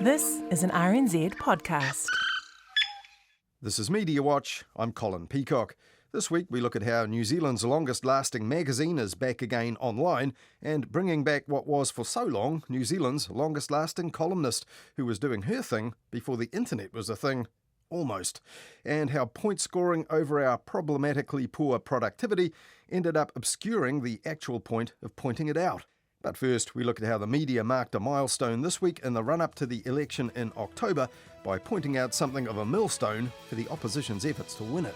This is an RNZ podcast. This is Mediawatch. I'm Colin Peacock. This week we look at how New Zealand's longest-lasting magazine is back again online and bringing back what was for so long New Zealand's longest-lasting columnist, who was doing her thing before the internet was a thing. Almost. And how point scoring over our problematically poor productivity ended up obscuring the actual point of pointing it out. But first, we look at how the media marked a milestone this week in the run-up to the election in October by pointing out something of a millstone for the opposition's efforts to win it.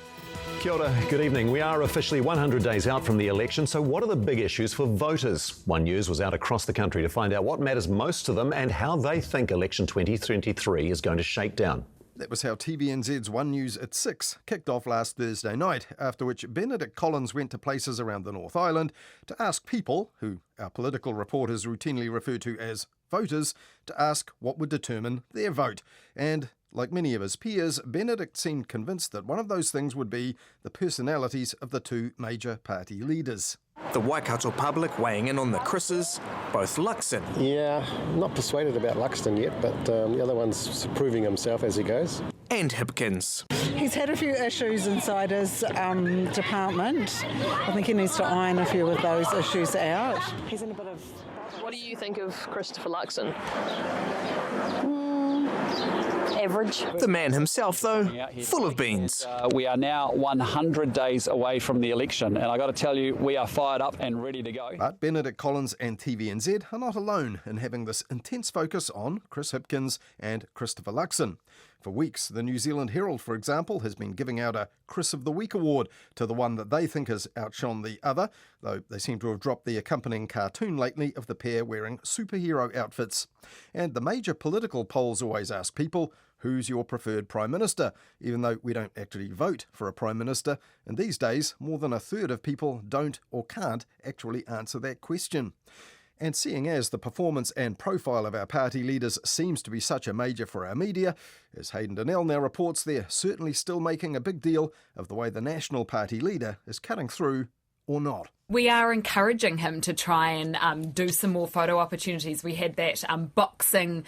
Kia ora, good evening. We are officially 100 days out from the election, so what are the big issues for voters? One News was out across the country to find out what matters most to them and how they think election 2023 is going to shake down. That was how TVNZ's One News at 6 kicked off last Thursday night, after which Benedict Collins went to places around the North Island to ask people, who our political reporters routinely refer to as voters, to ask what would determine their vote. And, like many of his peers, Benedict seemed convinced that one of those things would be the personalities of the two major party leaders. The Waikato public weighing in on the Chris's, both Luxon. Yeah, not persuaded about Luxon yet, but the other one's proving himself as he goes. And Hipkins. He's had a few issues inside his department. I think he needs to iron a few of those issues out. He's in a bit of... What do you think of Christopher Luxon? Average. The man himself, though, full of beans. We are now 100 days away from the election, and I got to tell you, we are fired up and ready to go. But Benedict Collins and TVNZ are not alone in having this intense focus on Chris Hipkins and Christopher Luxon. For weeks, the New Zealand Herald, for example, has been giving out a Chris of the Week award to the one that they think has outshone the other, though they seem to have dropped the accompanying cartoon lately of the pair wearing superhero outfits. And the major political polls always ask people, who's your preferred Prime Minister? Even though we don't actually vote for a Prime Minister, and these days more than a third of people don't or can't actually answer that question. And seeing as the performance and profile of our party leaders seems to be such a major for our media, as Hayden Donnell now reports, they're certainly still making a big deal of the way the National Party leader is cutting through or not. We are encouraging him to try and do some more photo opportunities. We had that boxing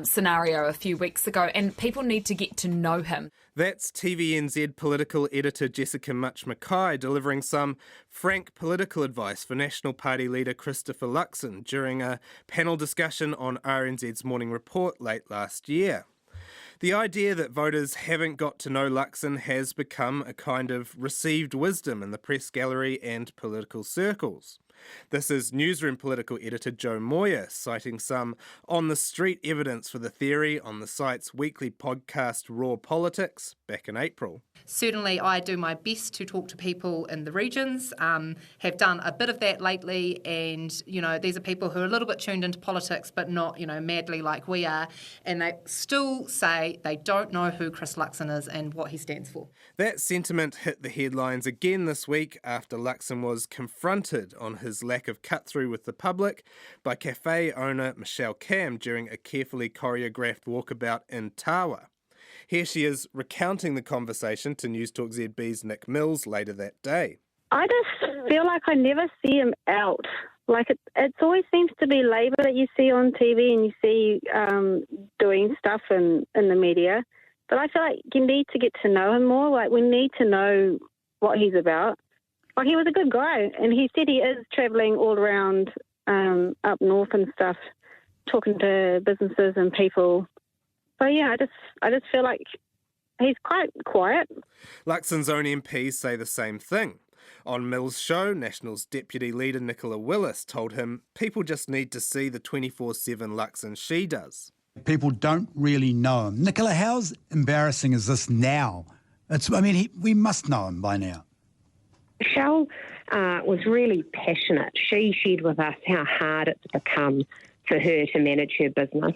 scenario a few weeks ago, and people need to get to know him. That's TVNZ political editor Jessica Much Mackay delivering some frank political advice for National Party leader Christopher Luxon during a panel discussion on RNZ's Morning Report late last year. The idea that voters haven't got to know Luxon has become a kind of received wisdom in the press gallery and political circles. This is Newsroom political editor Joe Moyer citing some on-the-street evidence for the theory on the site's weekly podcast Raw Politics back in April. Certainly I do my best to talk to people in the regions, have done a bit of that lately, and these are people who are a little bit tuned into politics but not madly like we are, and they still say they don't know who Chris Luxon is and what he stands for. That sentiment hit the headlines again this week after Luxon was confronted on his lack of cut-through with the public by cafe owner Michelle Cam during a carefully choreographed walkabout in Tawa. Here she is recounting the conversation to News Talk ZB's Nick Mills later that day. I just feel like I never see him out. Like it always seems to be Labour that you see on TV and you see doing stuff in the media. But I feel like you need to get to know him more. Like we need to know what he's about. Like he was a good guy, and he said he is travelling all around up north and stuff, talking to businesses and people. So yeah, I just feel like he's quite quiet. Luxon's own MPs say the same thing. On Mill's show, National's deputy leader Nicola Willis told him people just need to see the 24/7 Luxon she does. People don't really know him. Nicola, how embarrassing is this now? We must know him by now. Michelle was really passionate. She shared with us how hard it's become for her to manage her business.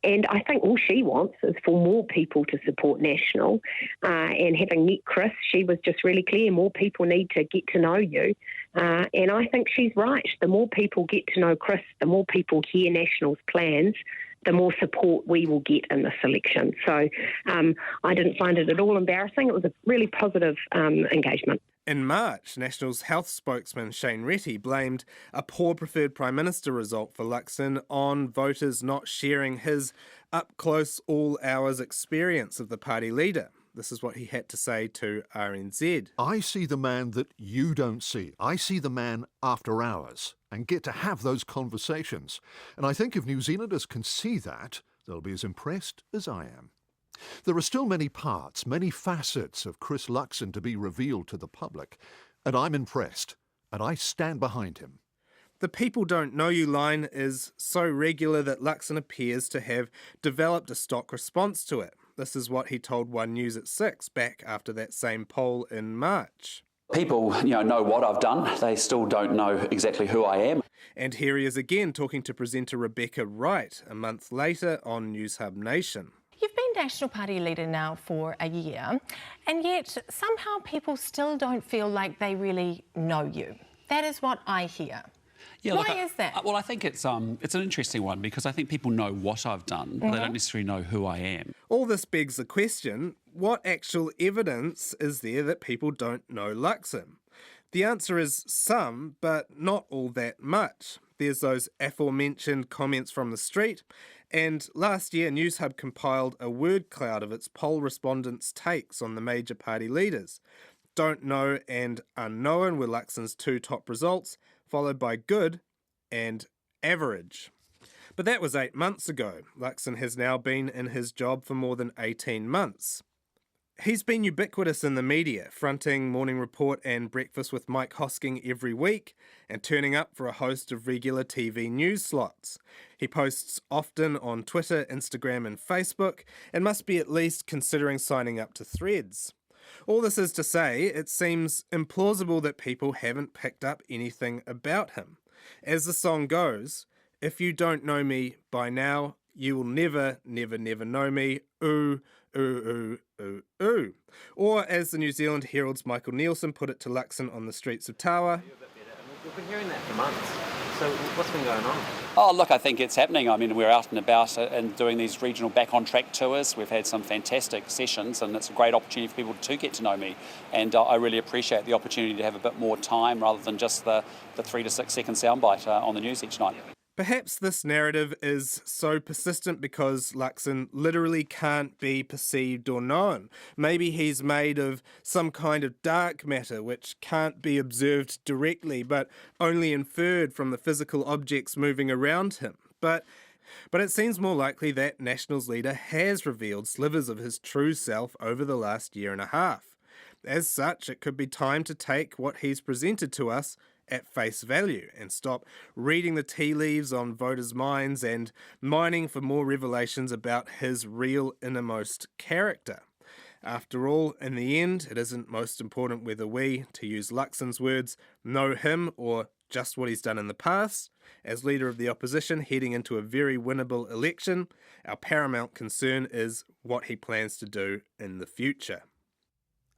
And I think all she wants is for more people to support National. And having met Chris, she was just really clear, more people need to get to know you. And I think she's right. The more people get to know Chris, the more people hear National's plans, the more support we will get in this election. So I didn't find it at all embarrassing. It was a really positive engagement. In March, National's health spokesman Shane Retty blamed a poor preferred Prime Minister result for Luxon on voters not sharing his up-close all-hours experience of the party leader. This is what he had to say to RNZ. I see the man that you don't see. I see the man after hours and get to have those conversations. And I think if New Zealanders can see that, they'll be as impressed as I am. There are still many parts, many facets of Chris Luxon to be revealed to the public, and I'm impressed, and I stand behind him. The people don't know you line is so regular that Luxon appears to have developed a stock response to it. This is what he told One News at 6 back after that same poll in March. People, know what I've done. They still don't know exactly who I am. And here he is again talking to presenter Rebecca Wright a month later on News Hub Nation. You've been National Party leader now for a year, and yet somehow people still don't feel like they really know you. That is what I hear. Yeah, Why is that? Well, I think it's an interesting one because I think people know what I've done, but they don't necessarily know who I am. All this begs the question, what actual evidence is there that people don't know Luxon? The answer is some, but not all that much. There's those aforementioned comments from the street, and last year News Hub compiled a word cloud of its poll respondents' takes on the major party leaders. Don't know and unknown were Luxon's two top results, followed by good and average. But that was 8 months ago. Luxon has now been in his job for more than 18 months. He's been ubiquitous in the media, fronting Morning Report and Breakfast with Mike Hosking every week and turning up for a host of regular TV news slots. He posts often on Twitter, Instagram and Facebook and must be at least considering signing up to Threads. All this is to say, it seems implausible that people haven't picked up anything about him. As the song goes, if you don't know me by now, you will never, never, never know me. Ooh, ooh, ooh, ooh, ooh. Or as the New Zealand Herald's Michael Nielsen put it to Luxon on the streets of Tawa. We've been hearing that for months. So what's been going on? Oh, look, I think it's happening. I mean, we're out and about and doing these regional Back on Track tours. We've had some fantastic sessions and it's a great opportunity for people to get to know me. And I really appreciate the opportunity to have a bit more time rather than just the 3 to 6 second soundbite on the news each night. Perhaps this narrative is so persistent because Luxon literally can't be perceived or known. Maybe he's made of some kind of dark matter which can't be observed directly but only inferred from the physical objects moving around him. But it seems more likely that National's leader has revealed slivers of his true self over the last year and a half. As such, it could be time to take what he's presented to us at face value and stop reading the tea leaves on voters' minds and mining for more revelations about his real innermost character. After all, in the end, it isn't most important whether we, to use Luxon's words, know him or just what he's done in the past. As leader of the opposition heading into a very winnable election, our paramount concern is what he plans to do in the future.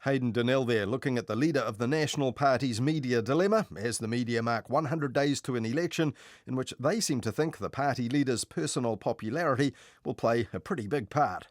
Hayden Donnell there, looking at the leader of the National Party's media dilemma as the media mark 100 days to an election in which they seem to think the party leader's personal popularity will play a pretty big part.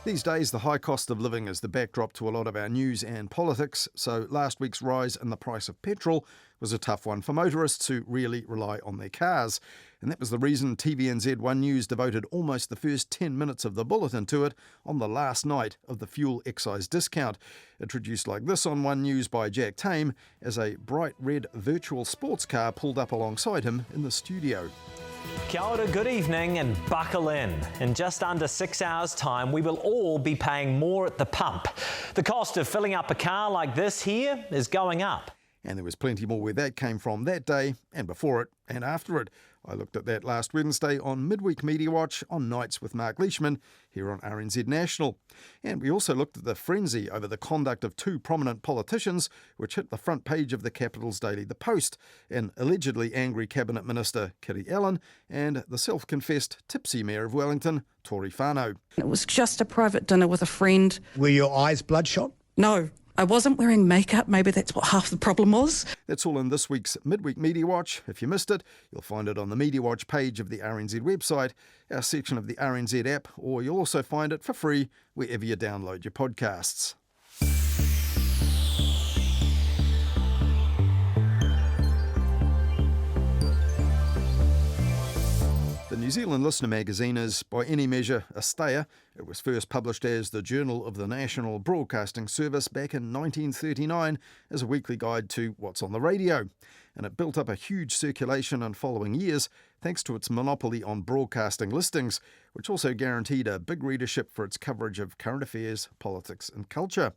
These days, the high cost of living is the backdrop to a lot of our news and politics, so last week's rise in the price of petrol was a tough one for motorists who really rely on their cars. And that was the reason TVNZ One News devoted almost the first 10 minutes of the bulletin to it on the last night of the fuel excise discount. Introduced like this on One News by Jack Tame as a bright red virtual sports car pulled up alongside him in the studio. Kia ora, good evening and buckle in. In just under 6 hours' time, we will all be paying more at the pump. The cost of filling up a car like this here is going up. And there was plenty more where that came from that day and before it and after it. I looked at that last Wednesday on Midweek Mediawatch on Nights with Mark Leishman here on RNZ National. And we also looked at the frenzy over the conduct of two prominent politicians which hit the front page of the capital's daily The Post, an allegedly angry Cabinet Minister, Kiri Allen, and the self-confessed tipsy Mayor of Wellington, Tory Whanau. It was just a private dinner with a friend. Were your eyes bloodshot? No. I wasn't wearing makeup. Maybe that's what half the problem was. That's all in this week's Midweek Media Watch. If you missed it, you'll find it on the Mediawatch page of the RNZ website, our section of the RNZ app, or you'll also find it for free wherever you download your podcasts. The New Zealand Listener magazine is, by any measure, a stayer. It was first published as the Journal of the National Broadcasting Service back in 1939 as a weekly guide to what's on the radio. And it built up a huge circulation in following years thanks to its monopoly on broadcasting listings, which also guaranteed a big readership for its coverage of current affairs, politics and culture.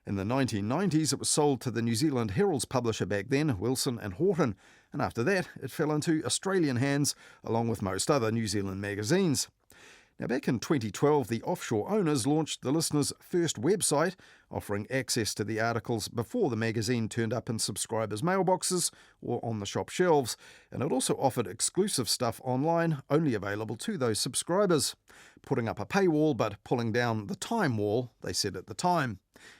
In the 1990s, it was sold to the New Zealand Herald's publisher back then, Wilson and Horton, and after that, it fell into Australian hands, along with most other New Zealand magazines. Now, back in 2012, the offshore owners launched the Listener's first website, offering access to the articles before the magazine turned up in subscribers' mailboxes or on the shop shelves, and it also offered exclusive stuff online, only available to those subscribers. Putting up a paywall, but pulling down the time wall, they said at the time.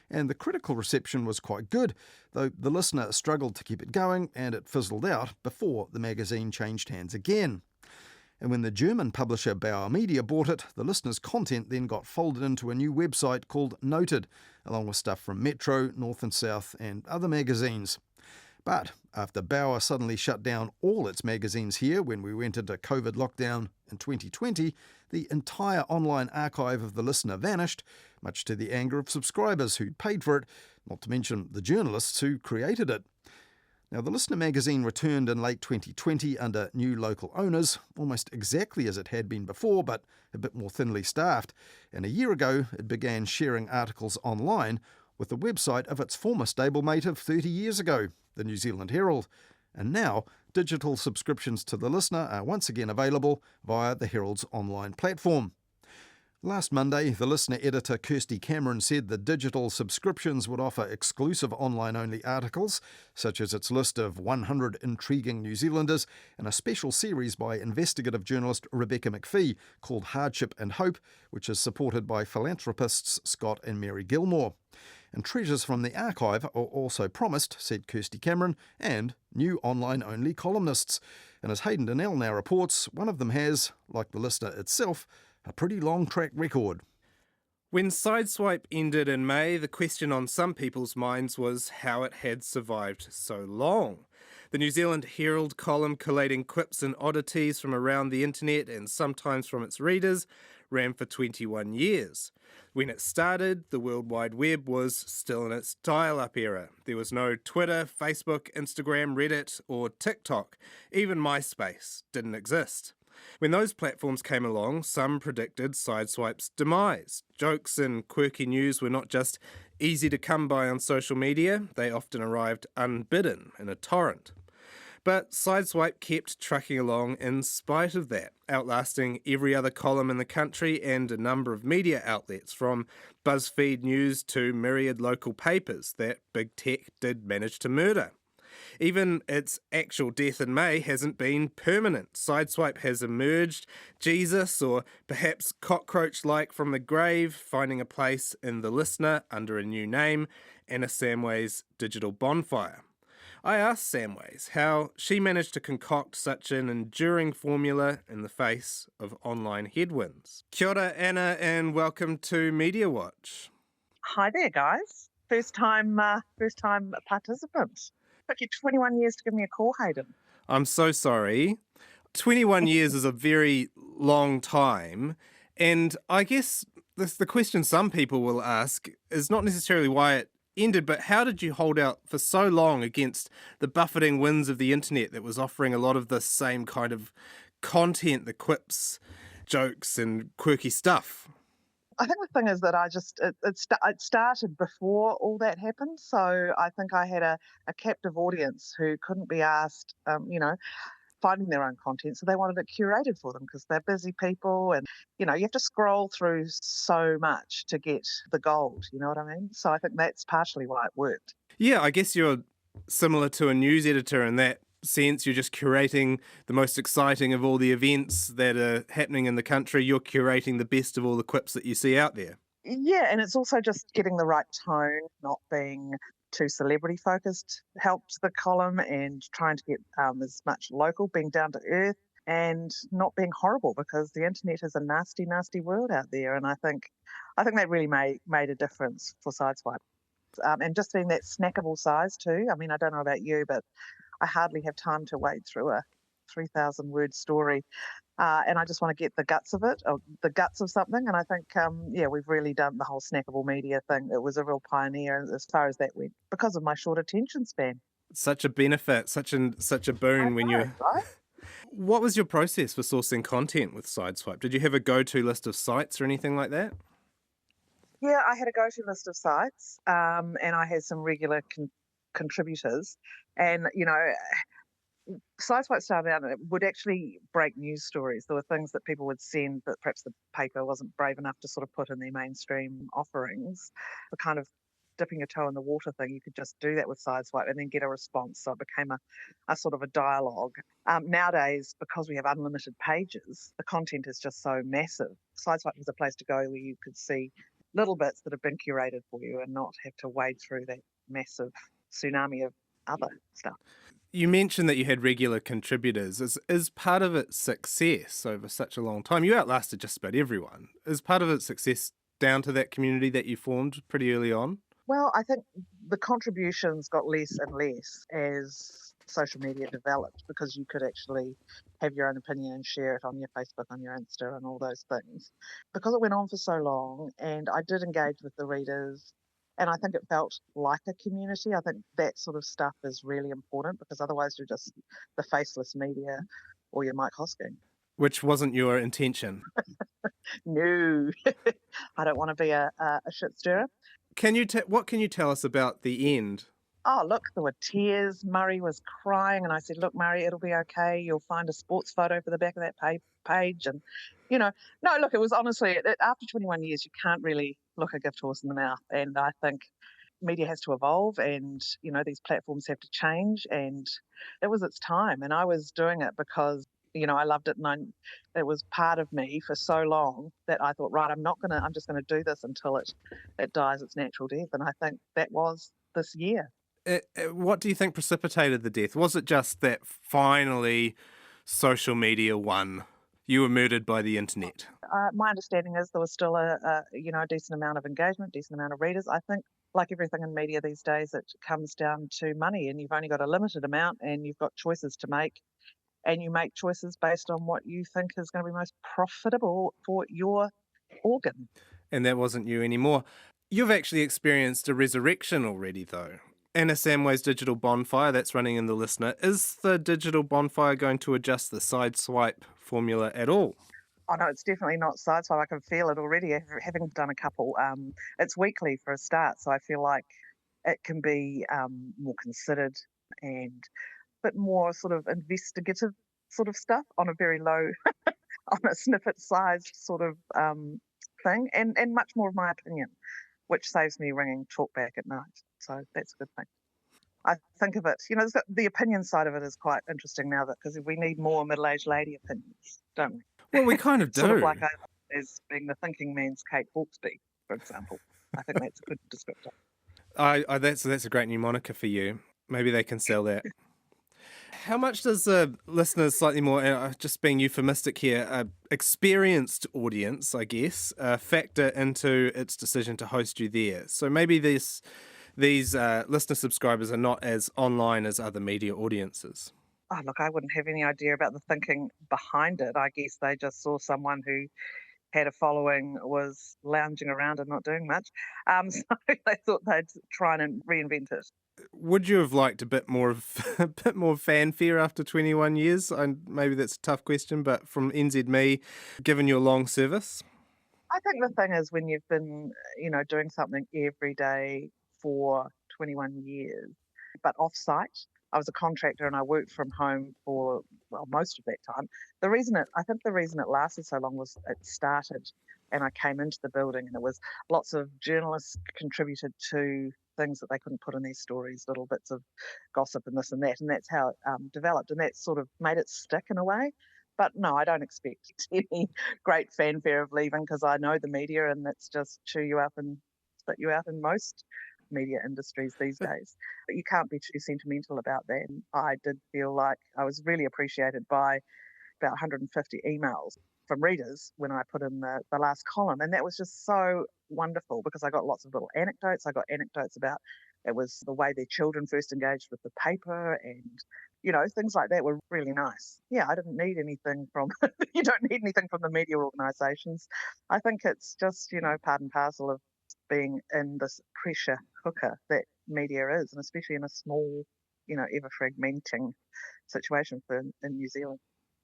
And the critical reception was quite good, though the Listener struggled to keep it going and it fizzled out before the magazine changed hands again. And when the German publisher Bauer Media bought it, the Listener's content then got folded into a new website called Noted, along with stuff from Metro, North and South and other magazines. But after Bauer suddenly shut down all its magazines here when we went into COVID lockdown in 2020, the entire online archive of the Listener vanished, much to the anger of subscribers who'd paid for it, not to mention the journalists who created it. Now, the Listener magazine returned in late 2020 under new local owners, almost exactly as it had been before, but a bit more thinly staffed. And a year ago, it began sharing articles online with the website of its former stablemate of 30 years ago, the New Zealand Herald. And now, digital subscriptions to the Listener are once again available via the Herald's online platform. Last Monday, the Listener editor Kirsty Cameron said the digital subscriptions would offer exclusive online-only articles, such as its list of 100 intriguing New Zealanders and a special series by investigative journalist Rebecca McPhee called Hardship and Hope, which is supported by philanthropists Scott and Mary Gilmore. And treasures from the archive are also promised, said Kirsty Cameron, and new online-only columnists. And as Hayden Donnell now reports, one of them has, like the Listener itself, a pretty long track record. When Sideswipe ended in May, the question on some people's minds was how it had survived so long. The New Zealand Herald column collating quips and oddities from around the internet and sometimes from its readers ran for 21 years. When it started, the World Wide Web was still in its dial-up era. There was no Twitter, Facebook, Instagram, Reddit or TikTok. Even MySpace didn't exist. When those platforms came along, some predicted Sideswipe's demise. Jokes and quirky news were not just easy to come by on social media, they often arrived unbidden in a torrent. But Sideswipe kept trucking along in spite of that, outlasting every other column in the country and a number of media outlets, from BuzzFeed News to myriad local papers that big tech did manage to murder. Even its actual death in May hasn't been permanent. Sideswipe has emerged, Jesus, or perhaps cockroach-like from the grave, finding a place in the Listener under a new name and a Samways digital bonfire. I asked Samways how she managed to concoct such an enduring formula in the face of online headwinds. Kia ora, Anna, and welcome to Mediawatch. Hi there, guys. First time participant. Took you 21 years to give me a call, Hayden. I'm so sorry. 21 years is a very long time, and I guess the question some people will ask is not necessarily why it ended, but how did you hold out for so long against the buffeting winds of the internet that was offering a lot of the same kind of content, the quips, jokes and quirky stuff? I think the thing is that it started before all that happened, so I think I had a captive audience who couldn't be asked, finding their own content, so they wanted it curated for them because they're busy people and, you have to scroll through so much to get the gold, you know what I mean? So I think that's partially why it worked. Yeah, I guess you're similar to a news editor in that sense. You're just curating the most exciting of all the events that are happening in the country. You're curating the best of all the quips that you see out there. Yeah, and it's also just getting the right tone, not being too celebrity focused helped the column, and trying to get as much local, being down to earth, and not being horrible, because the internet is a nasty, nasty world out there. And I think that really made a difference for Sideswipe. And just being that snackable size too. I mean, I don't know about you, but I hardly have time to wade through a 3,000 word story. And I just want to get the guts of it, or the guts of something. And I think, we've really done the whole snackable media thing. It was a real pioneer as far as that went, because of my short attention span. Such a benefit, such a boon when you're... Right? What was your process for sourcing content with Sideswipe? Did you have a go-to list of sites or anything like that? Yeah, I had a go-to list of sites, and I had some regular contributors. And, Sideswipe started out and it would actually break news stories. There were things that people would send that perhaps the paper wasn't brave enough to sort of put in their mainstream offerings. The kind of dipping your toe in the water thing, you could just do that with Sideswipe and then get a response. So it became a sort of a dialogue. Nowadays, because we have unlimited pages, the content is just so massive. Sideswipe was a place to go where you could see little bits that have been curated for you and not have to wade through that massive tsunami of other stuff. You mentioned that you had regular contributors. Is part of its success over such a long time? You outlasted just about everyone. Is part of its success down to that community that you formed pretty early on? Well, I think the contributions got less and less as social media developed, because you could actually have your own opinion and share it on your Facebook, on your Insta, and all those things. Because it went on for so long, and I did engage with the readers, and I think it felt like a community. I think that sort of stuff is really important, because otherwise you're just the faceless media, or you're Mike Hosking. Which wasn't your intention. No, I don't want to be a shit stirrer. What can you tell us about the end? Oh, look, there were tears. Murray was crying, and I said, look, Murray, it'll be okay. You'll find a sports photo for the back of that page. And, no, look, it was honestly, after 21 years, you can't really look a gift horse in the mouth. And I think media has to evolve, and, these platforms have to change. And it was its time. And I was doing it because, I loved it, and it was part of me for so long that I thought, right, I'm just going to do this until it dies its natural death. And I think that was this year. What do you think precipitated the death? Was it just that finally social media won? You were murdered by the internet. My understanding is there was still a decent amount of engagement, decent amount of readers. I think, like everything in media these days, it comes down to money, and you've only got a limited amount, and you've got choices to make, and you make choices based on what you think is going to be most profitable for your organ. And that wasn't you anymore. You've actually experienced a resurrection already, though. Anna Samway's digital bonfire, that's running in the listener. Is the digital bonfire going to adjust the Sideswipe formula at all? Oh, no, it's definitely not Sideswipe. I can feel it already, having done a couple. It's weekly for a start, so I feel like it can be more considered and a bit more sort of investigative sort of stuff on a very low, on a snippet-sized sort of thing, and much more of my opinion, which saves me ringing talkback at night. So that's a good thing. I think of it, the opinion side of it is quite interesting now, because we need more middle-aged lady opinions, don't we? Well, we kind of do. Sort of like as being the thinking man's Kate Hawkesby, for example. I think that's a good descriptor. That's a great new moniker for you. Maybe they can sell that. How much does the listeners, slightly more, just being euphemistic here, experienced audience, I guess, factor into its decision to host you there? So maybe these listener subscribers are not as online as other media audiences. Oh, look, I wouldn't have any idea about the thinking behind it. I guess they just saw someone who had a following, was lounging around and not doing much. So they thought they'd try and reinvent it. Would you have liked a bit more fanfare after 21 years? And maybe that's a tough question, but from NZME, given your long service? I think the thing is, when you've been, doing something every day for 21 years, but off-site. I was a contractor and I worked from home for, most of that time. I think the reason it lasted so long was it started and I came into the building, and it was lots of journalists contributed to things that they couldn't put in their stories, little bits of gossip and this and that, and that's how it developed, and that sort of made it stick in a way. But no, I don't expect any great fanfare of leaving because I know the media and that's just chew you up and spit you out in most media industries these days. But you can't be too sentimental about that. And I did feel like I was really appreciated by about 150 emails from readers when I put in the last column. And that was just so wonderful because I got lots of little anecdotes. I got anecdotes about it was the way their children first engaged with the paper and, things like that were really nice. Yeah, I didn't need anything from, you don't need anything from the media organisations. I think it's just, part and parcel of being in this pressure cooker that media is, and especially in a small, ever fragmenting situation in New Zealand.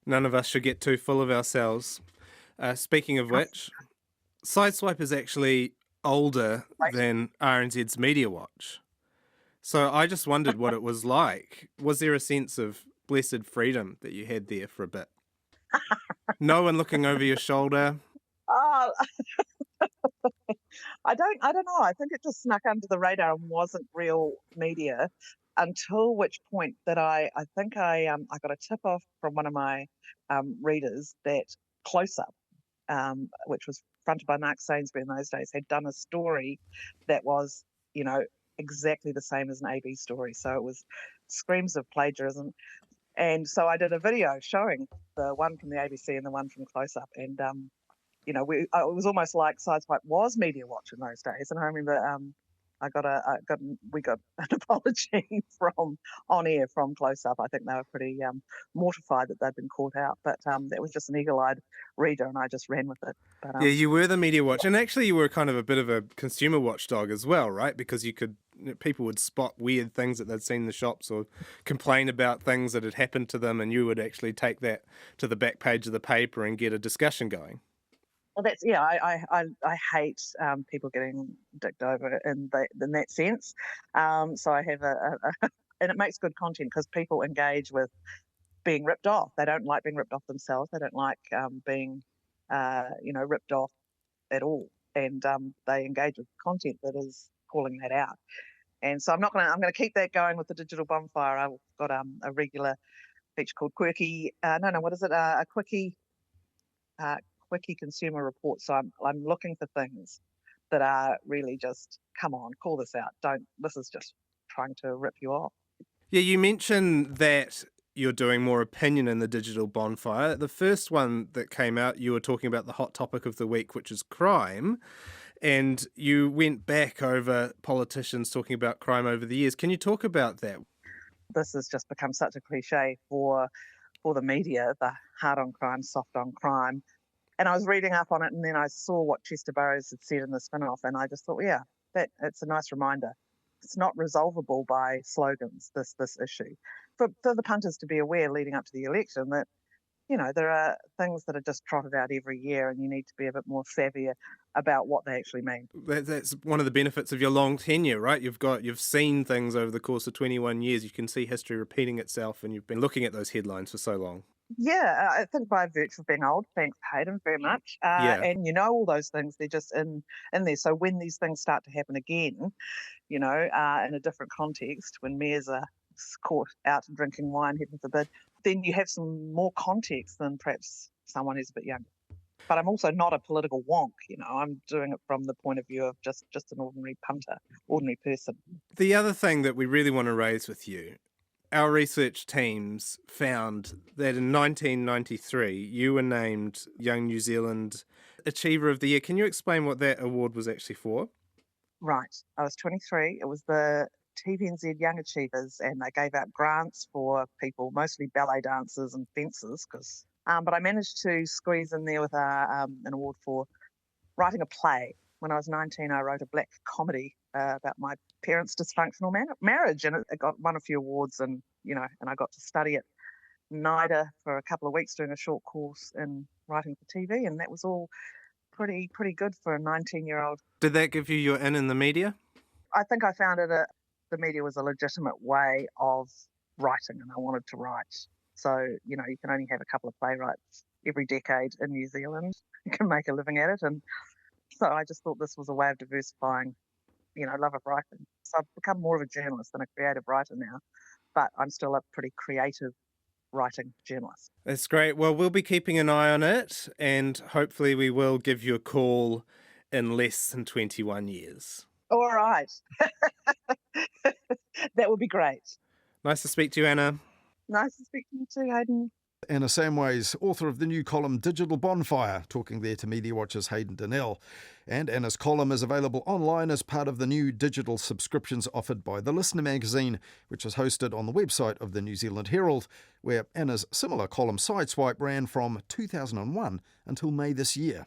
None of us should get too full of ourselves. Speaking of which, Sideswipe is actually older than RNZ's Mediawatch. So I just wondered what it was like. Was there a sense of blessed freedom that you had there for a bit? No one looking over your shoulder? Oh, I don't know. I think it just snuck under the radar and wasn't real media until which point that I think I got a tip off from one of my readers that Close Up, which was fronted by Mark Sainsbury in those days, had done a story that was, exactly the same as an AB story. So it was screams of plagiarism. And so I did a video showing the one from the ABC and the one from Close Up. And, it was almost like Sideswipe was Mediawatch in those days. And I remember we got an apology from on air from Close Up. I think they were pretty mortified that they'd been caught out, but that was just an eagle-eyed reader, and I just ran with it. But, yeah, you were the Media Watch, and actually you were kind of a bit of a consumer watchdog as well, right? Because people would spot weird things that they'd seen in the shops or complain about things that had happened to them, and you would actually take that to the back page of the paper and get a discussion going. Well, I hate people getting dicked over in that sense. So I have and it makes good content because people engage with being ripped off. They don't like being ripped off themselves. They don't like being, ripped off at all. And they engage with content that is calling that out. And so I'm going to keep that going with the digital bonfire. I've got a regular feature called Quirky. A Quickie consumer report. So I'm looking for things that are really just, come on, call this out. This is just trying to rip you off. Yeah, you mentioned that you're doing more opinion in the digital bonfire. The first one that came out, you were talking about the hot topic of the week, which is crime. And you went back over politicians talking about crime over the years. Can you talk about that? This has just become such a cliche for the media, the hard on crime, soft on crime. And I was reading up on it, and then I saw what Chester Burrows had said in the spin-off, and I just thought, yeah, it's a nice reminder. It's not resolvable by slogans, this issue. For the punters to be aware leading up to the election that, there are things that are just trotted out every year, and you need to be a bit more savvy about what they actually mean. That's one of the benefits of your long tenure, right? You've seen things over the course of 21 years. You can see history repeating itself, and you've been looking at those headlines for so long. Yeah, I think by virtue of being old, thanks Hayden very much. And all those things, they're just in there. So when these things start to happen again, in a different context, when mayors are caught out drinking wine, heaven forbid, then you have some more context than perhaps someone who's a bit younger. But I'm also not a political wonk, I'm doing it from the point of view of just an ordinary punter, ordinary person. The other thing that we really want to raise with you, our research teams found that in 1993, you were named Young New Zealand Achiever of the Year. Can you explain what that award was actually for? Right. I was 23. It was the TVNZ Young Achievers, and they gave out grants for people, mostly ballet dancers and fencers. But I managed to squeeze in there with an award for writing a play. When I was 19, I wrote a black comedy about my parents' dysfunctional marriage, and it won a few awards, and I got to study at NIDA for a couple of weeks doing a short course in writing for TV, and that was all pretty good for a 19-year-old. Did that give you your in the media? I think I found the media was a legitimate way of writing, and I wanted to write. So, you can only have a couple of playwrights every decade in New Zealand who can make a living at it, and so I just thought this was a way of diversifying, love of writing. So I've become more of a journalist than a creative writer now, but I'm still a pretty creative writing journalist. That's great. Well, we'll be keeping an eye on it, and hopefully we will give you a call in less than 21 years. All right. That would be great. Nice to speak to you, Anna. Nice to speak to you too, Hayden. Anna Samways, author of the new column Digital Bonfire, talking there to Mediawatch's Hayden Donnell. And Anna's column is available online as part of the new digital subscriptions offered by The Listener magazine, which is hosted on the website of the New Zealand Herald, where Anna's similar column Sideswipe ran from 2001 until May this year.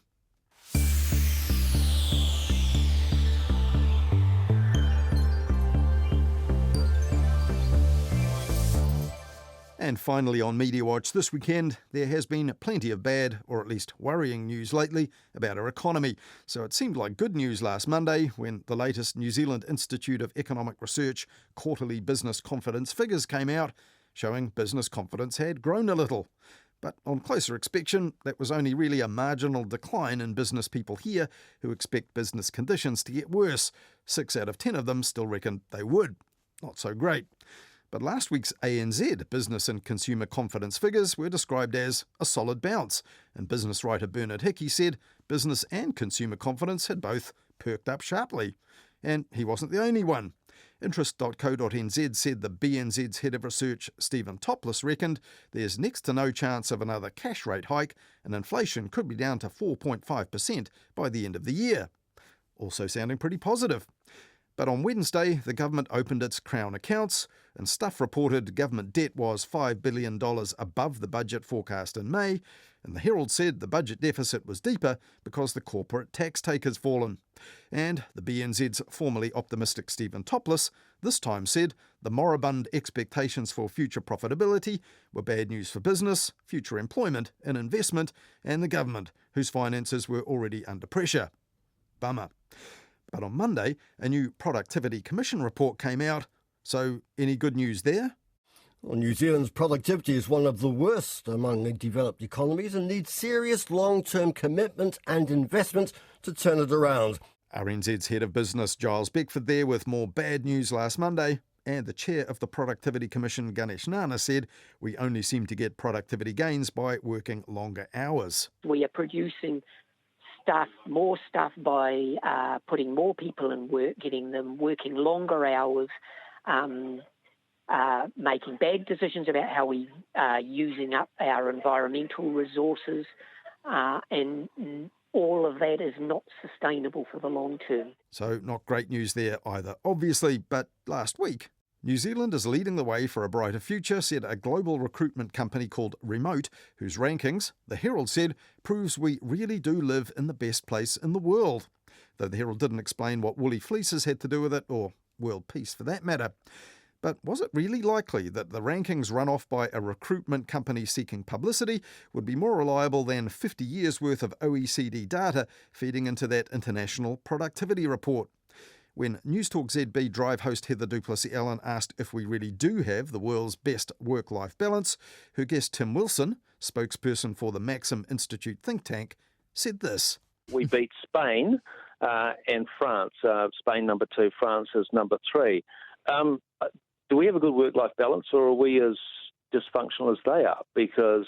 And finally on Mediawatch this weekend, there has been plenty of bad, or at least worrying news lately about our economy. So it seemed like good news last Monday when the latest New Zealand Institute of Economic Research quarterly business confidence figures came out, showing business confidence had grown a little. But on closer inspection, that was only really a marginal decline in business people here who expect business conditions to get worse. 6 out of 10 of them still reckoned they would. Not so great. But last week's RNZ business and consumer confidence figures were described as a solid bounce, and business writer Bernard Hickey said business and consumer confidence had both perked up sharply. And he wasn't the only one. Interest.co.nz said the BNZ's head of research, Stephen Topless, reckoned there's next to no chance of another cash rate hike, and inflation could be down to 4.5% by the end of the year. Also sounding pretty positive. But on Wednesday, the government opened its Crown accounts, and Stuff reported government debt was $5 billion above the budget forecast in May, and the Herald said the budget deficit was deeper because the corporate tax take has fallen. And the BNZ's formerly optimistic Stephen Topless this time said the moribund expectations for future profitability were bad news for business, future employment and investment, and the government, whose finances were already under pressure. Bummer. But on Monday, a new Productivity Commission report came out. So, any good news there? Well, New Zealand's productivity is one of the worst among developed economies and needs serious long-term commitment and investment to turn it around. RNZ's head of business, Giles Beckford, there with more bad news last Monday. And the chair of the Productivity Commission, Ganesh Nana, said we only seem to get productivity gains by working longer hours. We are producing more stuff by putting more people in work, getting them working longer hours, making bad decisions about how we are using up our environmental resources, and all of that is not sustainable for the long term. So not great news there either, obviously, but last week, New Zealand is leading the way for a brighter future, said a global recruitment company called Remote, whose rankings, the Herald said, proves we really do live in the best place in the world. Though the Herald didn't explain what woolly fleeces had to do with it, or world peace for that matter. But was it really likely that the rankings run off by a recruitment company seeking publicity would be more reliable than 50 years' worth of OECD data feeding into that international productivity report? When Newstalk ZB Drive host Heather Duplessis-Allen asked if we really do have the world's best work-life balance, her guest Tim Wilson, spokesperson for the Maxim Institute think tank, said this. We beat Spain and France. Spain number 2, France is number 3. Do we have a good work-life balance, or are we as dysfunctional as they are? Because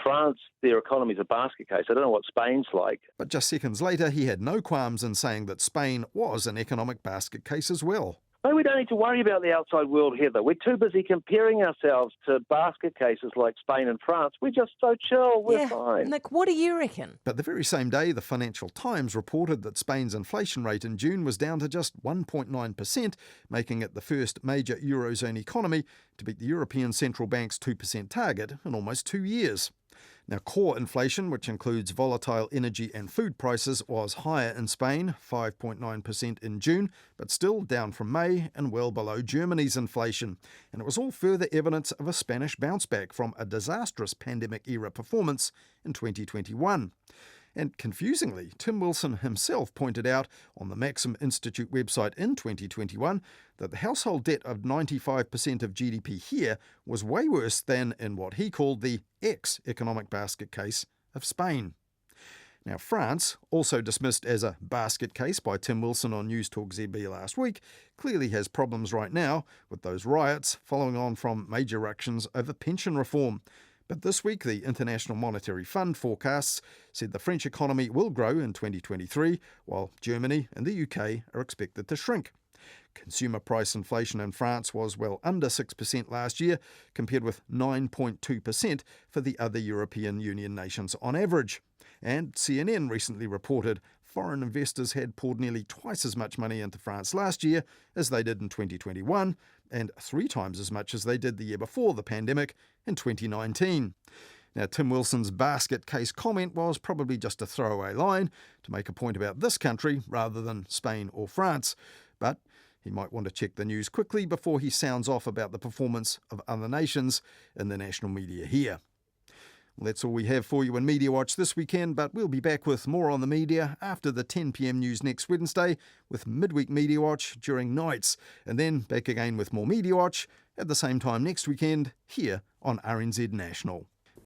France, their economy is a basket case. I don't know what Spain's like. But just seconds later, he had no qualms in saying that Spain was an economic basket case as well. Maybe we don't need to worry about the outside world, Heather. We're too busy comparing ourselves to basket cases like Spain and France. We're just so chill. We're fine. Nick, what do you reckon? But the very same day, the Financial Times reported that Spain's inflation rate in June was down to just 1.9%, making it the first major Eurozone economy to beat the European Central Bank's 2% target in almost 2 years. Now, core inflation, which includes volatile energy and food prices, was higher in Spain, 5.9% in June, but still down from May and well below Germany's inflation. And it was all further evidence of a Spanish bounce back from a disastrous pandemic-era performance in 2021. And confusingly, Tim Wilson himself pointed out on the Maxim Institute website in 2021 that the household debt of 95% of GDP here was way worse than in what he called the ex-economic basket case of Spain. Now, France, also dismissed as a basket case by Tim Wilson on News Talk ZB last week, clearly has problems right now with those riots following on from major ructions over pension reform. But this week, the International Monetary Fund forecasts said the French economy will grow in 2023, while Germany and the UK are expected to shrink. Consumer price inflation in France was well under 6% last year, compared with 9.2% for the other European Union nations on average. And CNN recently reported foreign investors had poured nearly twice as much money into France last year as they did in 2021, and 3 times as much as they did the year before the pandemic in 2019. Now, Tim Wilson's basket case comment was probably just a throwaway line to make a point about this country rather than Spain or France, but he might want to check the news quickly before he sounds off about the performance of other nations in the national media here. Well, that's all we have for you in Mediawatch this weekend, but we'll be back with more on the media after the 10 p.m. news next Wednesday with midweek Mediawatch during nights, and then back again with more Mediawatch at the same time next weekend here on RNZ National.